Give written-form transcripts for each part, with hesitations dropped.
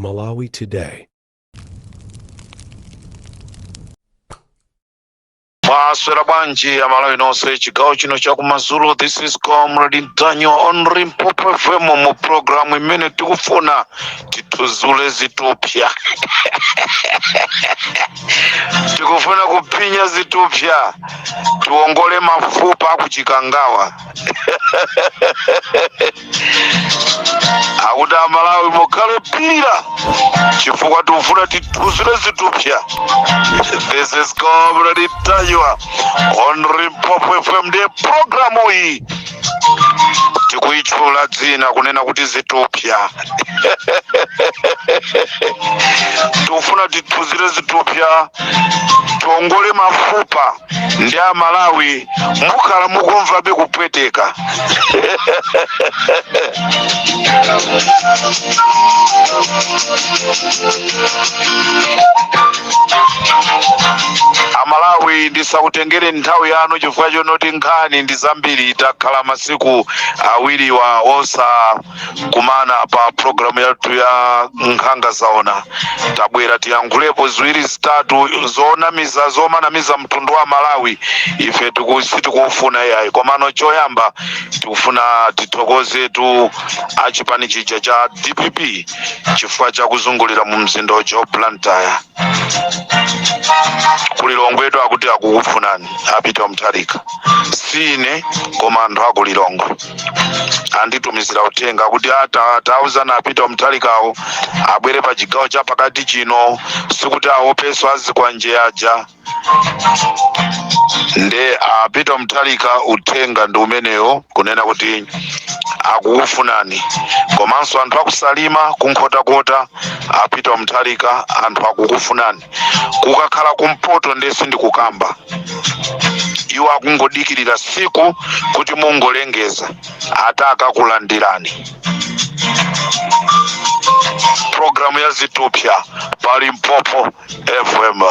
Malawi Today. Maswera bwanji ya Malawi nonse chigawo chino cha kumazulu. This is Comrade Daniel on Limpopo FM mu program imene tikufuna tituzule zitupya. Tikufuna kupinya zitupya, tuongole mafupa kuchikangawa. Akuda Malawi mukale pira chifukwa tufuna tituzule zitupya. This is Comrade Daniel on Limpopo FM. The program hii tikuichula dzina kunena kuti zitupya. Tufuna tituzile zitupya, tuongole mafupa ndi Malawi mukala mukumva be kupweteka. Malawi ndisakutengere nthawi yanu chifukwa chonoti nkhani ndi zambiri. Takhala masiku awiri wa osa kumana pa programu yathu ya nkhanga zaona. Tabwera tiyankhulepo ziwiri zitatu zonamiza zomanamiza mtundu wa Malawi. Ife tikufuna yayi komano choyamba tikufuna tithokoze tu achipani chija cha DPP chifukwa cha kuzungulira mu mzinda wa Blantyre. Kulilongwetu akuti akukufunani apita Mutharika sine komando akulilongo anditumizira utenga kuti atauzana apita Mutharikawo abwere pa chigawo cha pakati chino sikuti awopeso azikwa nje aja. Nde apita Mutharika utenga ndi umeneyo kunena kuti akukufunani komanso anthu akusalima kunkhota apita Mutharika anthu akukufunani. Kukakhala kumpoto ndesi ndi kukamba iwo akungodikirira siku kuti mungolengeza ataka kulandirani. Programu ya zitupya pa Limpopo FM.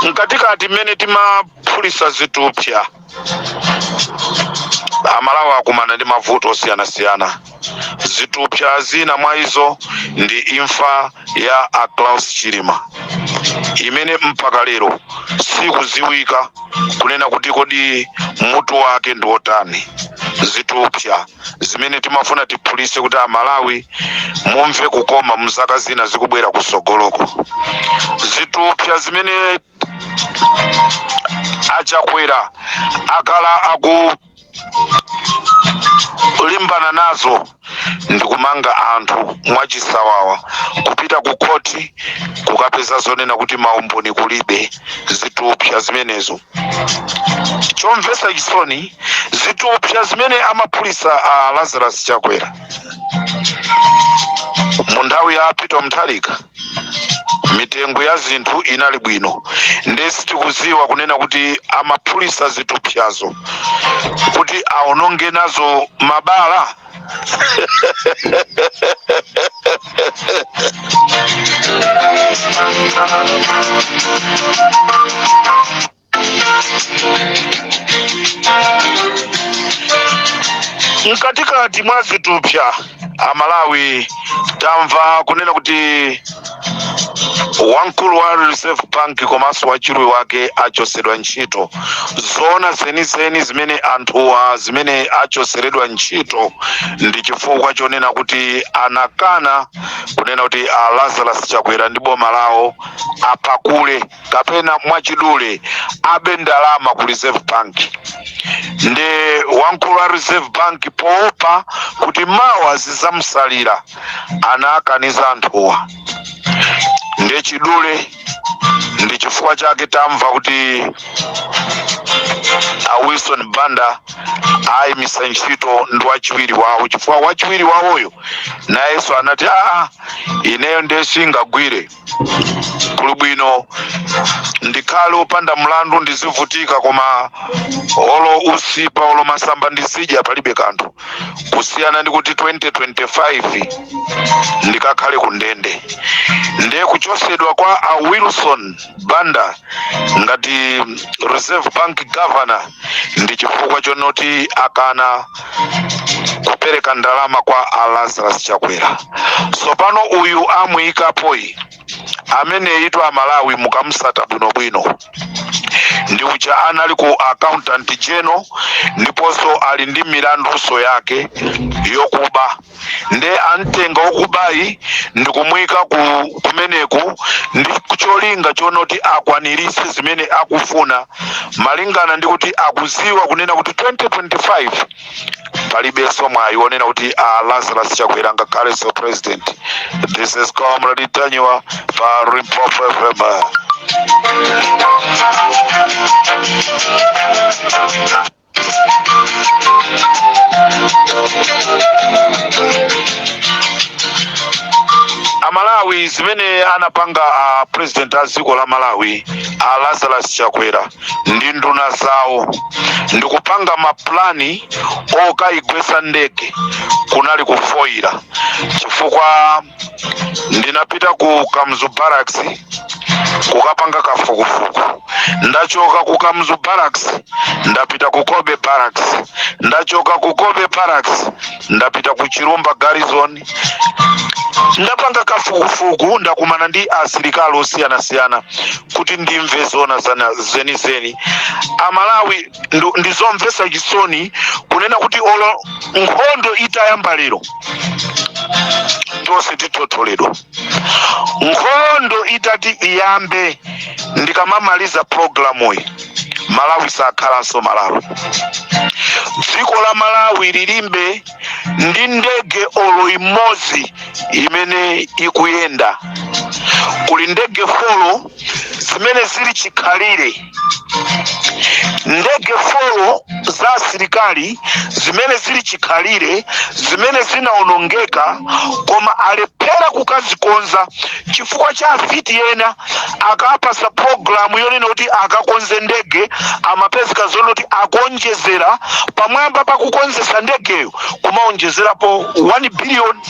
Nkatikati mene timaphulisa zitupya, Amalawi akumana ndi mavuto osiyana-siyana. Zitupya zina mwa izo ndi imfa ya Klaus Chilima imene mpaka lero sikuziwika kunena kuti kodi mutu wake ndi otani. Zitupya zimene timafuna tiphulise kuti Amalawi mumve kukoma mzaka zina zikubwera kusogoloko. Zitupya zimene achakwera akala limbana nazo ndikumanga anthu mwachisawawa kupita ku koti kukapeza zonena kuti maumboni kulibe. Zitupya zimenezo chomvesa chisoni, zitupya zimene amaphulisa Lazarus Chakwera mu nthawi ya apita Mutharika. Mitengo ya zinthu inali bwino ndesi tikuziwa kunena kuti amaphulisa zitupyazo kuti aononge nazo mabala. Mkatikati mwa zitupya Amalawi tamva kunena kuti wamkulu wa Reserve Bank komanso wachirwi wake achosedwa ntchito. Zona zenizeni zimene anthuwa zimene achoseredwa ntchito ndi chifukwa chonena kuti anakana kunena kuti Lazarus Chakwera ndi boma lawo apakule kapena mwachidule abe ndalama ku Reserve Bank. Nde wamkulu wa Reserve Bank poopa kuti mawa zizamsalira anakaniza anthuwa. Nde chidule ndi chifukwa chake tamva kuti Wilson Banda ayimisa ntchito ndi wachiwiri wawo chifukwa wachiwiri wawoyo nayenso anati ineyo ndesingagwire kuli bwino ndikhale opanda mlandu ndizivutika koma olo usipa olo masamba ndizidya palibe kanthu kusiyana ndi kuti 2025 ndikakhale kundende. Ndiye kuchosedwa kwa a Wilson Banda ngati Reserve Bank Governor ndi chifukwa chonoti akana kupereka ndalama kwa a Lazarus Chakwera. So pano uyu amuyikapoyi amene yitwa Malawi mukamsata bwinobwino ndi uja anali ku accountant general ndiponso ali ndi milanduso yake yokuba nde antenga okubayi ndi kumwika kumeneku ndi kucholinga chonoti akwanirise zimene akufuna malingana ndi kuti akuziwa kunena kuti 2025 palibenso mwayi wonena kuti Lazarus Chakwera ngakhale so president. This is Comrade Tanywa for Limpopo FM. Malawi zimene anapanga president aziko la Malawi Lazarus Chakwera ndi nduna zawo ndikupanga maplani okaigwesa ndege kunali kufoira chifukwa ndinapita ku Kamzu Barracks kukapanga kafukufuku, ndachoka ku Kamzu Barracks ndapita ku Kobe Barracks, ndachoka ku Kobe Barracks ndapita ku Chirumba Garrison, ndapanga kafukufuku ndakumana ndi asilikali osiyana kuti ndimve zona zeni Amalawi ndizomvesa chisoni kunena kuti olo nkhondo itayamba lero tose titotoledwa. Nkhondo itati iyambe ndikamamaliza programu iyi Malawi sakhalanso Malawi. Dziko la Malawi lilimbe ndi ndege olo imodzi imene ikuyenda. Kuli ndege folo zimene zili chikhalire, ndege folo za asilikali zimene zili chikhalire zimene zinaonongeka koma alephera kukazikonza chifukwa cha afiti ena akapasa programu yonena kuti akakonze ndege amapezeka zonoti akonjezera pamwamba pakukonzesa ndegeyo kumaonjezerapo 1 billion.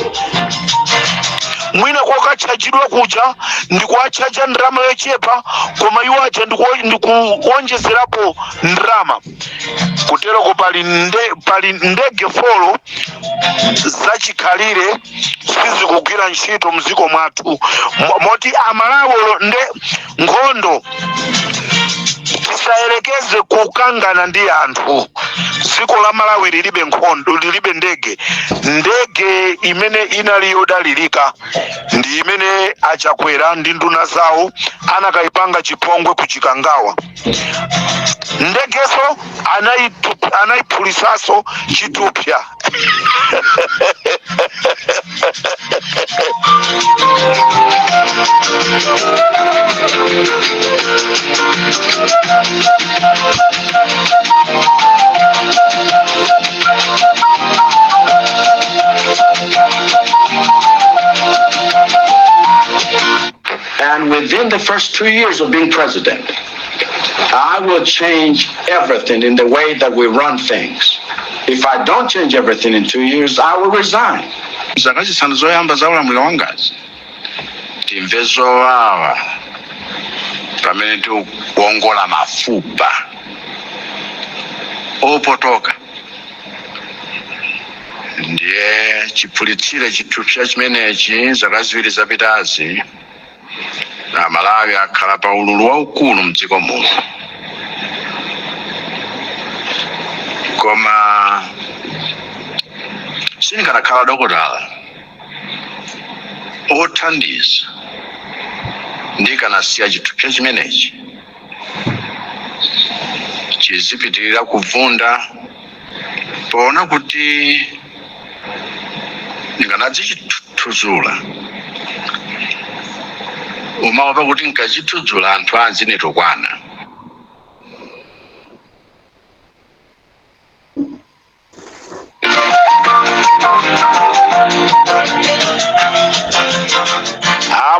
Mwina kwakachajidwa kuja ndikuachaja ndrama yochepa koma iwo aja ndikuonjezerapo ndrama. Kutereko pali ndege folo zachikhalire sizikugwira ntchito mziko mwathu moti Amalawi nkhondo tisayerekeze kukangana ndi anthu. Dziko la Malawi lilibe nkhondo, lilibe ndege imene inali yodalirika ndi imene Achakwera ndi nduna zawo anakaipanga chipongwe kuchikangawa. Ndegeso anayiphulisaso chitupya. And within the first 2 years of being president, I will change everything in the way that we run things. If I don't change everything in 2 years, I will resign. Zakachisanu zoyamba za ulamuliro wangazi timve zowawa pamene tikuongola mafupa opotoka. Ndiye chiphulitsire chithupsa chimenechi zaka ziwiri zapitazi na Malawi akhala pa ululu waukulu mdziko muno. Koma sindikanakhala dokotala othandiza ndikanasiya chithupsa chimenechi chizipitirira kuvunda poona kuti ndikanadzithudzula umaopa kuti nkachithudzula anthu anzinetokwana.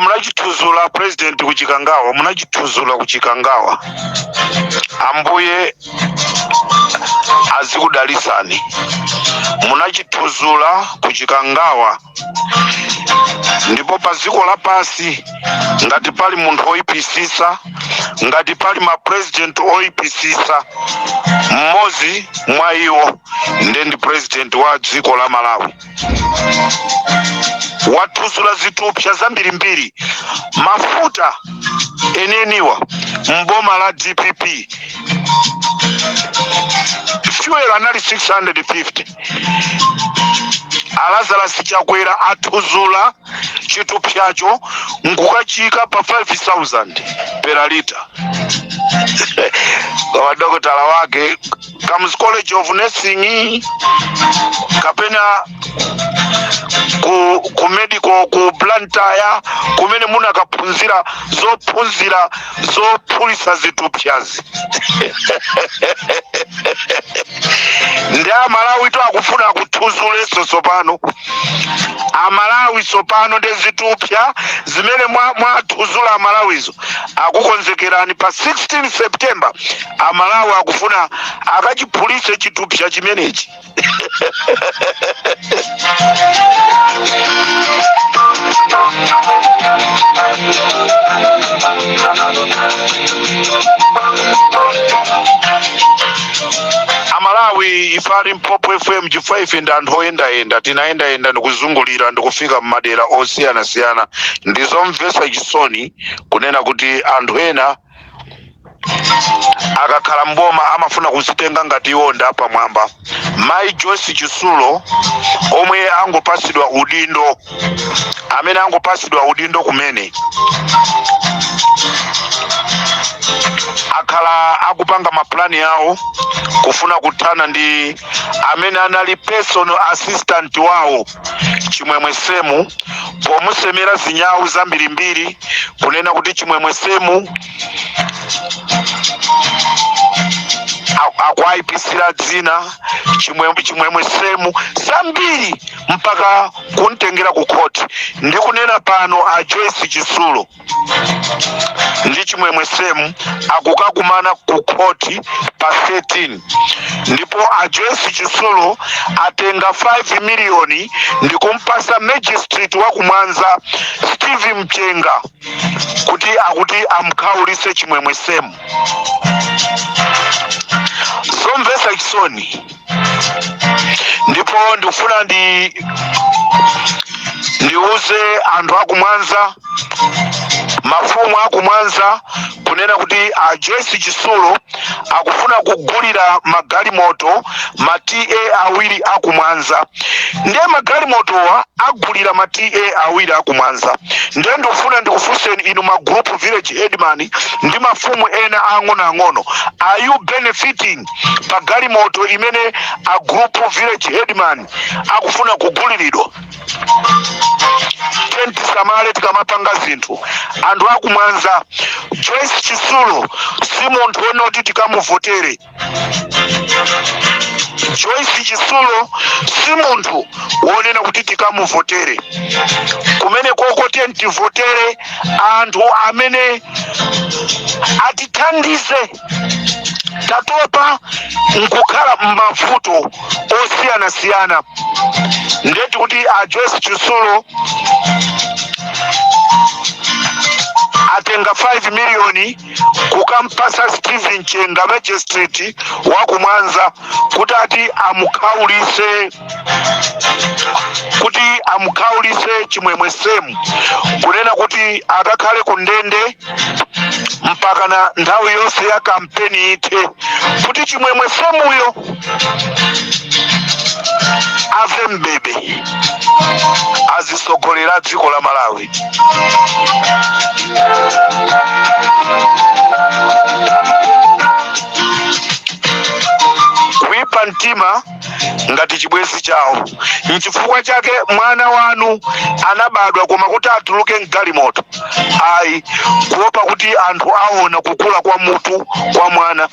Mnachithudzula munachithuzula president kuchikangawa, munachithuzula kuchikangawa. Ambuye azikudalisani. Munachithuzula kuchikangawa, ndipo paziko lapasi ngati pali munthu oyipisisa, ngati pali ma president oyipisisa, mmozi mwa iwo ndi president wa dziko la Malawi. Wathuzula zithupsa zambirimbiri, mafuta eneniwa mboma la DPP, fuel anali 650, Lazarus Chakwera athuzula chithupsacho nkukachika pa 5,000 per liter. Kwa dokotala wake Kams College of Nursing kapena ku medical ku Blantyre kumene muna kaphunzira zophulisa zithupsazi. Ndi Amalawi to akufuna kuthuzuleso sopano. Amalawi sopano ndi zithupsa zimene mwathuzula Amalawizo akukonzekerani pa 16 September. Amalawi akufuna akachiphulise chithupsa chimenechi. Amalawi ifari Mpopo FM G5 ndi anthu oyenda tinaenda ndikuzungulira ndikufika mmadera osiyana ndizomvesa chisoni kunena kuti anthu ena akakhala mboma amafuna kuzitenga ngati iwo ndi apamwamba. Mai Joyce Chisulo omwe angopasidwa udindo, amene angopasidwa udindo kumene akhala akupanga maplani yawo kufuna kuthana ndi amene anali personal assistant wawo Chimwemwe Semu, pomusemera zinyawu zambirimbiri kunena kuti Chimwemwe Semu akwayipisira dzina Chimwemwe Semu zambiri mpaka kuntengera ku court. Ndi kunena pano a Joyce Chisulo ndi Chimwemwe Semu akukakumana ku court pa 13, ndipo a Joyce Chisulo atenga 5 miliyoni ndi kumpasa magistrate wa kumwanza Steve Mchenga kuti amkhaulise Chimwemwe Semu. Zomvesa chisoni. Ndipo ndikufuna ndiuze anthu akumwanza, mafumu akumwanza kunena kuti a Joyce Chisulo akufuna kugulira magalimoto ma TA awiri akumwanza. Ndiye magalimotowa agulira ma TA awiri akumwanza. Ndiye ndikufuna ndikufunseni inu ma group village headman ndi mafumu ena ang'ono, are you benefiting pa galimoto imene a group village headman akufuna kuguliridwa? Tenti samale tikamapanga zinthu. Anthu akumwanza, Joyce Chisulo si munthu onoti tikamuvotere. Joyce Chisulo si munthu wonena kuti tikamuvotere. Kumene koko tenti votere anthu amene atithandize tatopa nkukhala m'mavuto osiyana. Ndeti kuti a Joyce Chisulo atenga 5 miliyoni kukampasa Steve Mchenga magistrate wa kumwanza kuti amukhaulise Chimwemwe Semu kunena kuti akakhale ku ndende mpaka na nthawi yonse ya kampeni ite, kuti Chimwemwe Semuyo ave mbebe azisogolera dziko la Malawi. Kuipa mtima ngati chibwezi chawo. Nchifukwa chake mwana wanu anabadwa koma kuti atuluke mgalimoto. Ayi, kuopa kuti anthu aona kukula kwa mutu kwa mwana.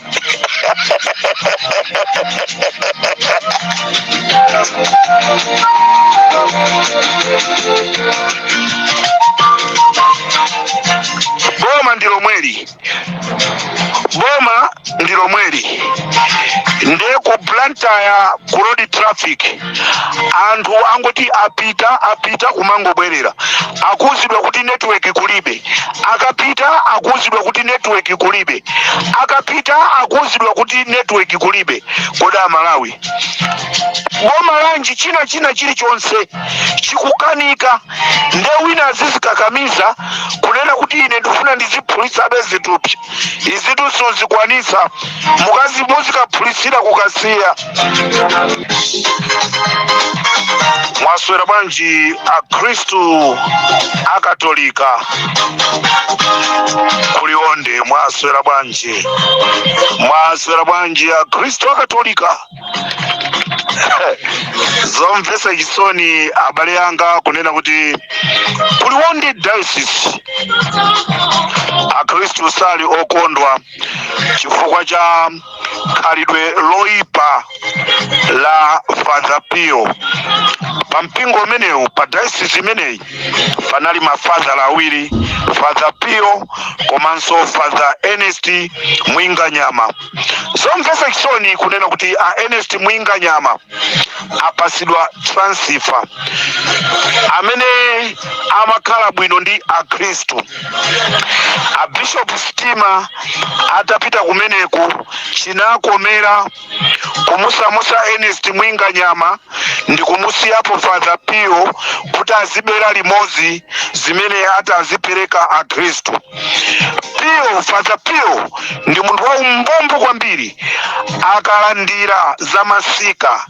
boma ndilo mweli nde ku Blantyre ku road traffic anthu angoti apita kumangobwerera akuzidwa kuti network kulibe, akapita akuzidwa kuti network kulibe, akapita akuzidwa kuti network kulibe. Koda Malawi boma lanji china chilichonse chikukanika nde wina azizikakamiza kunena kuti ine ndifuna ndiziphulitsa bezitupya izitu sizikwanisa mukazi muzikaphulisira kukasiya. Mwaswera bwanji akhristu akatolika kuliwonde, mwaswera bwanji akhristu akatolika zomvesa chisoni abale yanga kunena kuti kuliwonde diocese akhristu sali okondwa chifukwa cha khalidwe loipa la Father Pio. Pa mpingo umenewu, pa diocese imeneyi panali mafadhala awiri, Father Pio komanso Father Ernest Mwinganyama. Zomvesa chisoni kunena kuti Ernest Mwinganyama apasidwa transfer amene amakhala bwino ndi akhristu. Bishop Stima atapita kumeneku chinakomera kumusamusa Ernest Mwinganyama ndi kumusiyapo Father Pio kuti azibera limodzi zimene atazipereka akhristu. Father Pio ndi munthu wa umbombo kwambiri, akalandira za masika,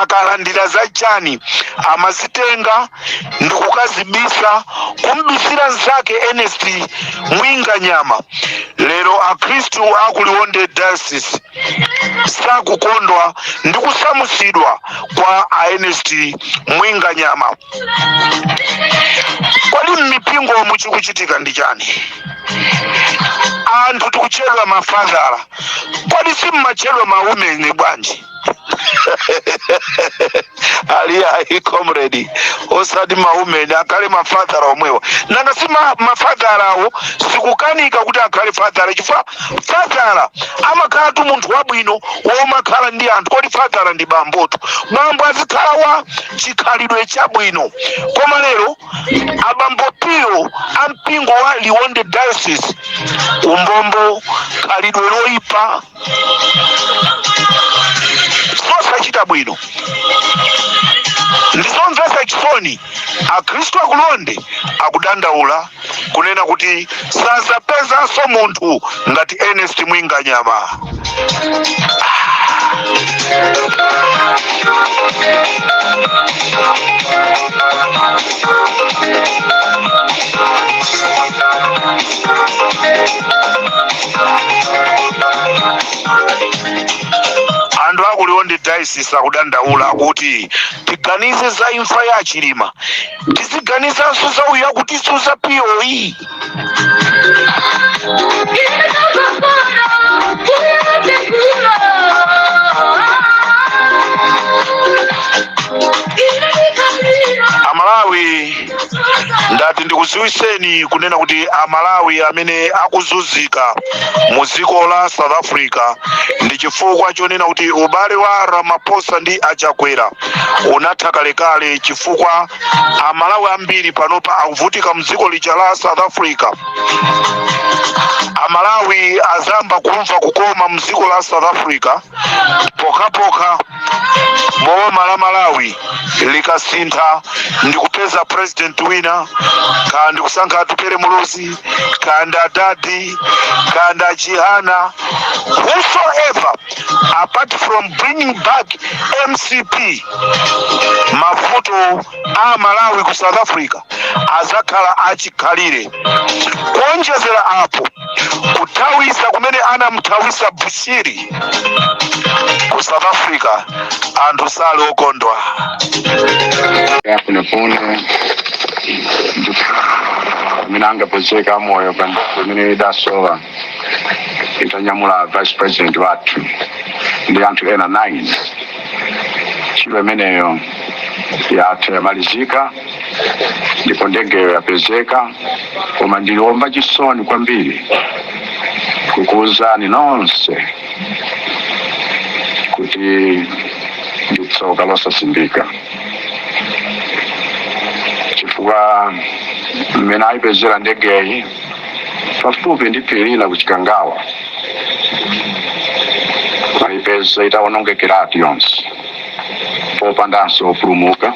akalandira za chani amazitenga ndi kukazibisa kumbisira nzake Ernest Mwinganyama. Lero akhristu akuliwonde diocese sakukondwa ndi kusamusidwa kwa Ernest Mwinganyama. Kwali mipingo muchikuchitika ndi chani? Anthu tikuchedwa mafadhala, kwali simmachedwa maumene bwanji? Ali comrade osati maumene akale mafadhala omwewa nanga si mafadhala awo sikukanika kuti akhale fadhala chifukwa fadhala amakhala tu munthu wabwino womakhala ndi anthu. Kodi fadhala ndi bambotu, bambo azikhala wa chikhalidwe chabwino. Koma lero abambo Pio ampingo wa Liwonde diocese umbombo, khalidwe loipa, sosachita bwino. Ndizomvesa chisoni akhristu akuliwonde akudandaula kunena kuti sazapezanso munthu ngati Ernest Mwinganyama. Anthu akuliwonde diocese akudandaula kuti tiganize za imfa ya Chilima, tiziganizanso za uya kuti Suza Pio iyi. Amalawi ndati ndikuziwiseni kunena kuti Amalawi amene akuzunzika mu dziko la South Africa ndi chifukwa chonena kuti ubale wa Ramaphosa ndi Achakwera unatha kalekale, chifukwa Amalawi ambiri panopa akuvutika mu dziko lija la South Africa. Amalawi azamba kumva kukoma mu dziko la South Africa pokapoka boma la Malawi likasintha ndi kupeza president wina, kandi kusankha Tupere Muluzi, kandi Dadi, kandi Chihana, whosoever, apart from bringing back MCP, mavuto a Malawi ku South Africa azakhala achikhalire. Kuonjezera apo kutawisa kumene anamutawisa Bushiri ku South Africa anthu sali okondwa. Yafunefune mina angapezeka moyo pamene idasowa itanyamula vice president wathu ndi anthu ena 9. Chilo imeneyo yamalizika ndipo ndegeyo yapezeka, koma ndiliomba chisoni kwambiri kukuwuzani nonse kuti nditsoka losasimbika chifukwa mmene ayipezera ndegeyi pafupi ndipirira kuchikangawa ayipeza itawonongekeratu yonse popandanso opulumuka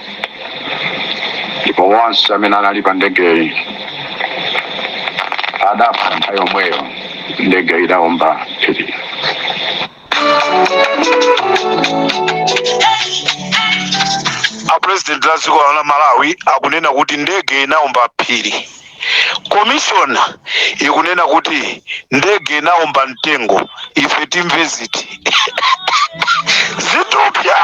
ndipo wonse amene anali pa ndegeyi adafa nthawi yomweyo ndege idawomba phiri. President la dziko la Malawi akunena kuti ndege inaomba phiri. Commissioner ikunena kuti ndege inaomba mtengo. Ife timveziti zitupya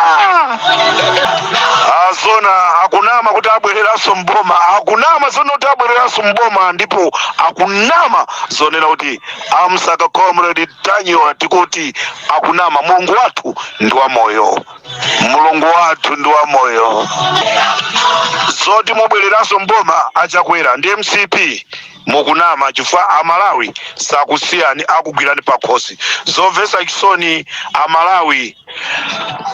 azona akunama kuti abwereraso mboma, akunama zona kuti abwereraso mboma, ndipo akunama zonena kuti amsaka comrade Daniel tikuti akunama mulungu wathu ndi wa moyo, mulungu wathu ndi wa moyo. Zoti mubwereraso mboma achakwera ndi MCP mukunama chifukwa Amalawi sakusiyani akugwirani pakhosi. Zomvetsa chisoni Amalawi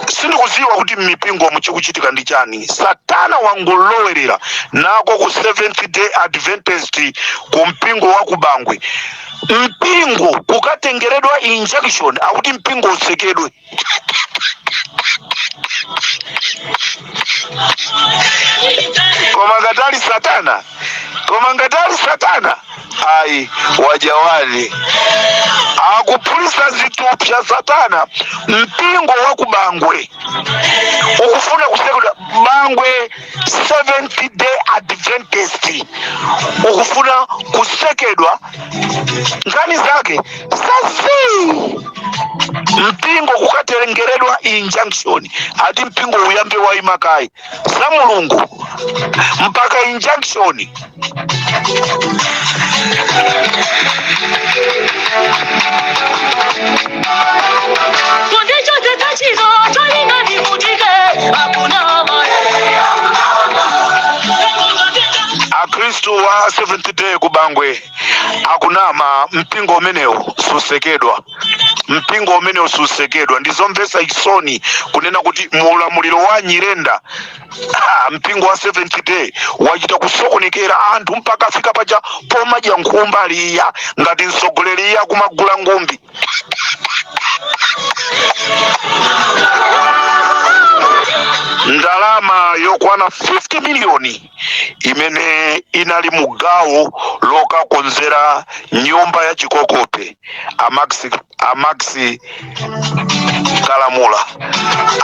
sindikuziwa kuti mipingo muchikuchitika ndi chani. Satana wangolowerera nako ku Seventh Day Adventist ku mpingo wa kubangwe. Mpingo kukatengeredwa injection akuti mpingo usekedwe. Koma ngatali satana ai wajawali akupulisa zitupya satana. Mpingo wa kubangwe ukufuna kusekedwa bangwe Seventh Day Adventist ukufuna kusekedwa ngani zake sasi. Mpingo kukatengeredwa injunction ati mpingo uyambe wa imakai za mulungu mpaka injunction. Akristo wa Seventh Day kubangwe akunama mpingo umenewo susekedwa, mpingo umenewo susekedwa. Ndizomvetsa chisoni kunena kuti mulamuliro wa Nyirenda mpingo wa Seventh Day wachita kusokonekera anthu mpaka afika paja pomadya nkhumba aliya ngati mtsogoleri ya kumagula ngumbi. Ndalama yokwana 50 miliyoni imene inali mugawo lokakonzera nyumba ya Chikokope Amaxi Kalamula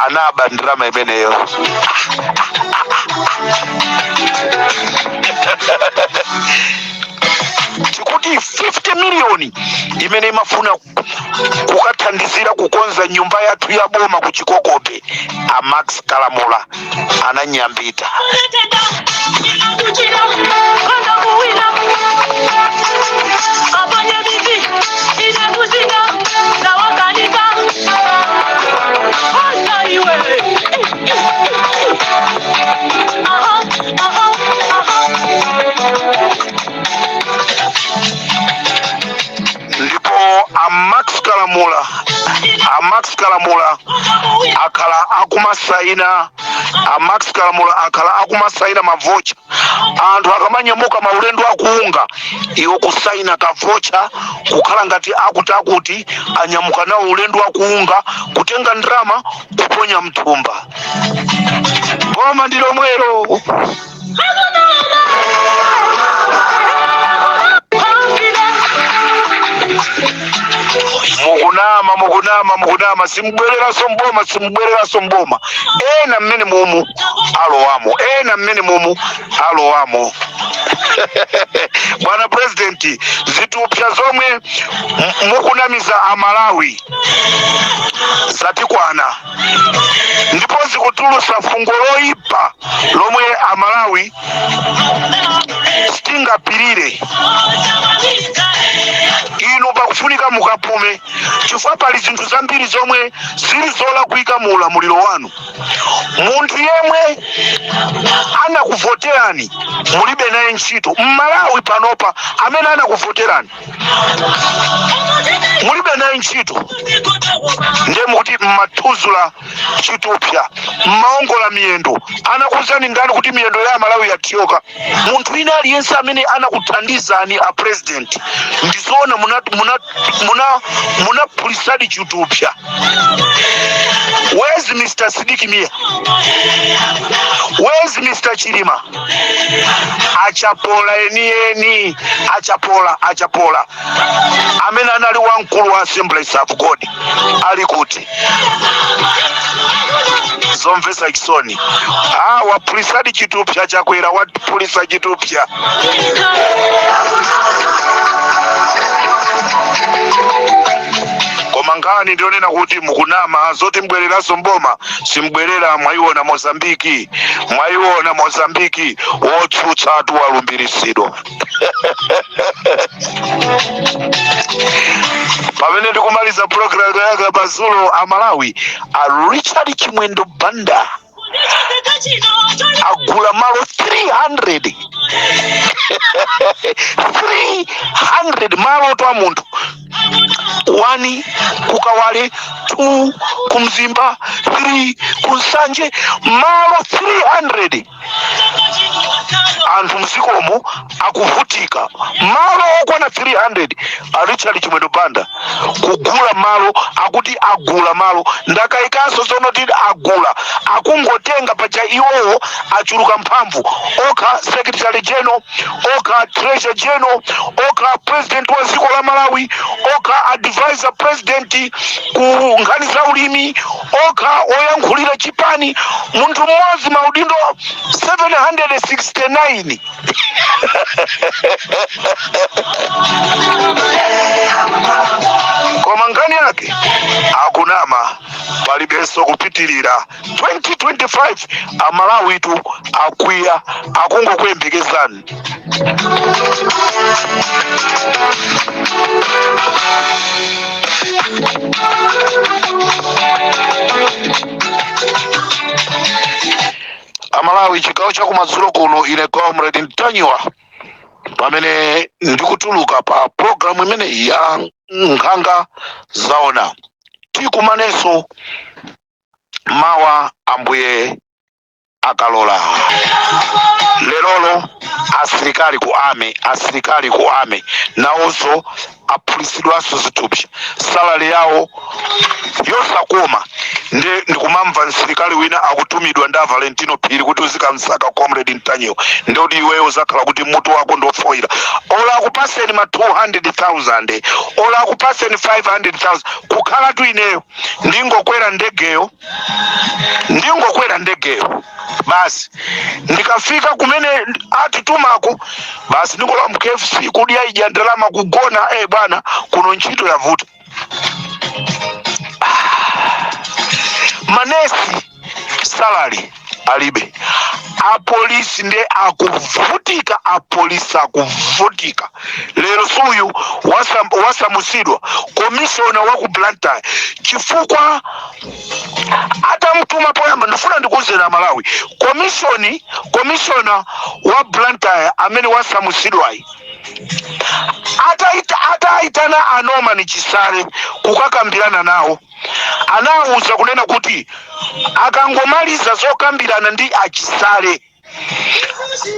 anaba ndalama imeneyo. Chikuti 50 miliyoni imene imafuna kukathandizira kukonza nyumba yathu ya boma ku Chikokope. Amax Kalamula ananyambita. Ndipo Amax Kalamula akala akumasaina. Amax Kalamula akala akumasaina mavocha. Anthu akamanyamuka maulendo akuunga iwo kusaina kavocha kukhala ngati akuti anyamuka nawo ulendo akuunga kutenga ndrama kuponya mthumba. Koma ndilo mwero. Mukunama simbwereraso mboma. Ena mmene mumu alowamo. Bwana President, zitupya zomwe mukunamiza Amalawi zatikwana, ndipo zikutulusa fungo loipa lomwe Amalawi sitingapirire. Inu pakufunika mukapume chifukwa pali zinthu zambiri zomwe zili zola kuika mu ulamuliro wanu. Munthu yemwe anakuvoterani mulibe naye ntchito Mmalawi panopa amene anakuvoterani mulibe naye ntchito ndiye mukuti mmathuzula chitupsa mmaongola miyendo. Anakuwuzani ndani kuti miyendo ya Malawi yathyoka? Munthu ina aliyense amene anakuthandizani a president ndizoona munaphulisadi chitupsa. Where's Mr. Sidiki Mia? Where's Mr. Chilima? Achapola eni achapola amene anali wamkulu wa Assemblies of God ali kuti zomvesa chisoni. Waphulisadi chitupsa chakwera, wapulisa chitupsa. Koma nkhani ndionena kuti mukunama zoti mbwereraso mboma simbwerera. Mwayiona Mozambiki wotsutsa atu walumbirisidwa. Pamene ndikumaliza program yake Bazulo a Malawi, a Richard Chimwendo Banda agula malo 300 300 malo to amuntu 1 kukawale, 2 kumzimba, 3 kunsanje, malo 300. Anthu msikomo akuvutika malo okwana 300. Richard Chimwendo Banda kugula malo, akuti agula malo ndakaikaso zono tidi agula akungotenga pacha iwowo achuluka mphamvu, oka secretary general, oka treasurer general, oka president wa dziko la Malawi, oka advisor president ku nkhani za ulimi, oka oyankhulira chipani, munthu mmodzi maudindo 769. Koma nkhani yake akunama palibenso kupitirira. 2025 Amalawi tu akwiya akungokuyembekezani. Amalawi chigawo chakumadzulo kuno ine Comrade Ntanyiwa pamene ndikutuluka pa programu imene ya nkhanga zaona. Tikumanenso mawa ambuye akalola. Lerolo asilikali ku ame nawonso aphulisidwanso zitupsa. Salary yawo yosakoma ndikumamva msilikali wina akutumidwa nda Valentino Phiri kuti uzikamsaka Comrade Ntanyiwa, ndoti iweyo zakhala kuti mutu wako ndofoira. Ola akupaseni ma 200,000, ola akupaseni 500,000 kukhala tu ineyo ndingokwera ndegeyo basi ndikafika kumene atitumako basi ndingola mu KFC kudya ija ndalama kugona. Bwana kuno ntchito yavuta. Manesi salary alibe. Apolisi nde akuvutika, akuvutika. Lero suyu wasamusidwa komishona wa ku Blantyre chifukwa atamutuma poyamba. Ndifuna ndikuze na Malawi komishona wa Blantyre amene wasamusidwayi ataitana Norman Chisale kukakambirana nawo, anawuza kunena kuti akangomaliza zokambirana ndi Achisale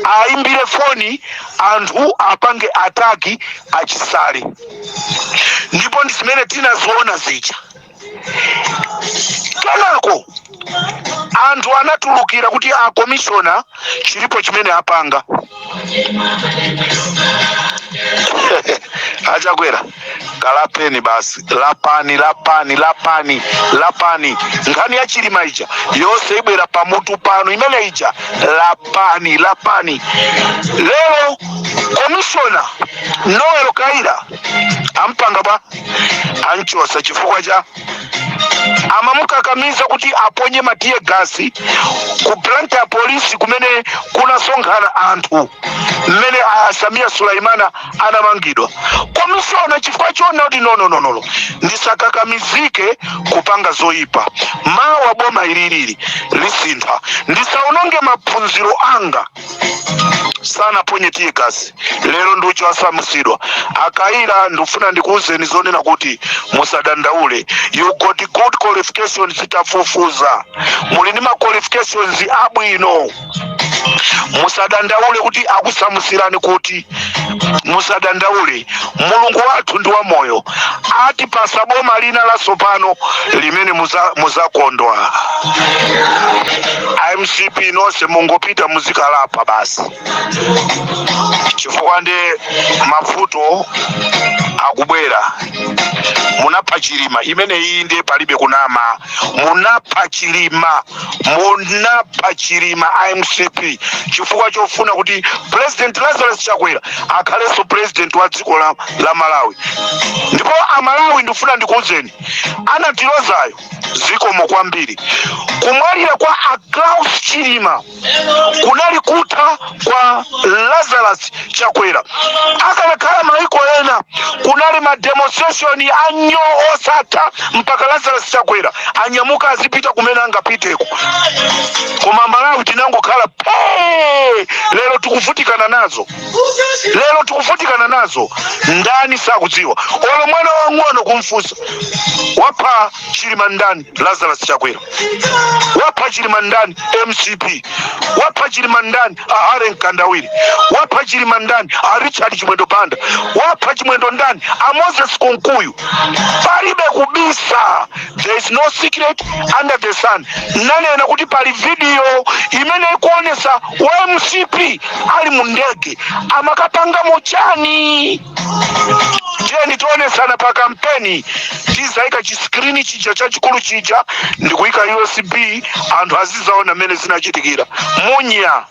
aimbire foni anthu apange ataki Achisale. Ndipo ndizimene tinaziona zija. Kenako anthu anatulukira kuti akomishona chilipo chimene apanga. Achakwera kalapeni basi, lapani nkhani ya Chilima ija yose ibwera pamutu pano imene ija lapani. Lero komishona Noel Kaira ampanga bwa anchosa chifukwa cha amamukakamiza kuti aponye matiye gasi ku Blantyre polisi kumene kunasonkhana anthu mmene Samia Sulaimana anamangidwa komishona chifukwa chona kuti no ndisakakamizike kupanga zoyipa mawa boma ililili lisintha ndisaononge maphunziro anga sana ponye tikasi lero ndicho asamusidwa akaira ndifuna ndikuuzeni zonena kuti musadandaule you got good qualifications zitafufuza muli ndi ma qualifications abwino musadandaule kuti akusamusirani kuti musadandaule mulungu wathu ndi wa moyo ati pasaboma lina la sopano limene muzakondwa IMCP nonse mungopita muzikalapa basi chifukwa ndi mavuto akubwera munapha chilima imene iyi ndi palibe kunama munapha chilima IMCP chifukwa chofuna kuti President Lazarus Chakwera akhalenso president wa dziko la Malawi ndipo Amalawi ndifuna ndikuuzeni anatilozayo zikomo kwambiri kumwalira kwa Klaus Chilima kunali kutha kwa Lazarus Chakwera akanakhala maiko ena kunali ma demonstration anyo osata mpaka Lazarus Chakwera anyamuka azipita kumene angapiteko koma Malawi tinangokhala lero tikuvutikana nazo ndani sakudziwa olo mwana wang'ono kumfusa wapha Chilima ndani Lazarus Chakwera wapha Chilima ndani MCP wapha Chilima ndani Ahare Nkandawiri wapha Chilima ndani Richard Chimwendo Panda wapha Chimwendo ndani Moses Konkuyu palibe kubisa there is no secret under the sun nanena kuti pali video imene ikuonesa wa MCP ali mundege amakapanga mochani jeni tuonesana pa kampeni tizaika chiskrini chija chachikulu chija ndikuika USB anthu azizaona mene zinachitikira munya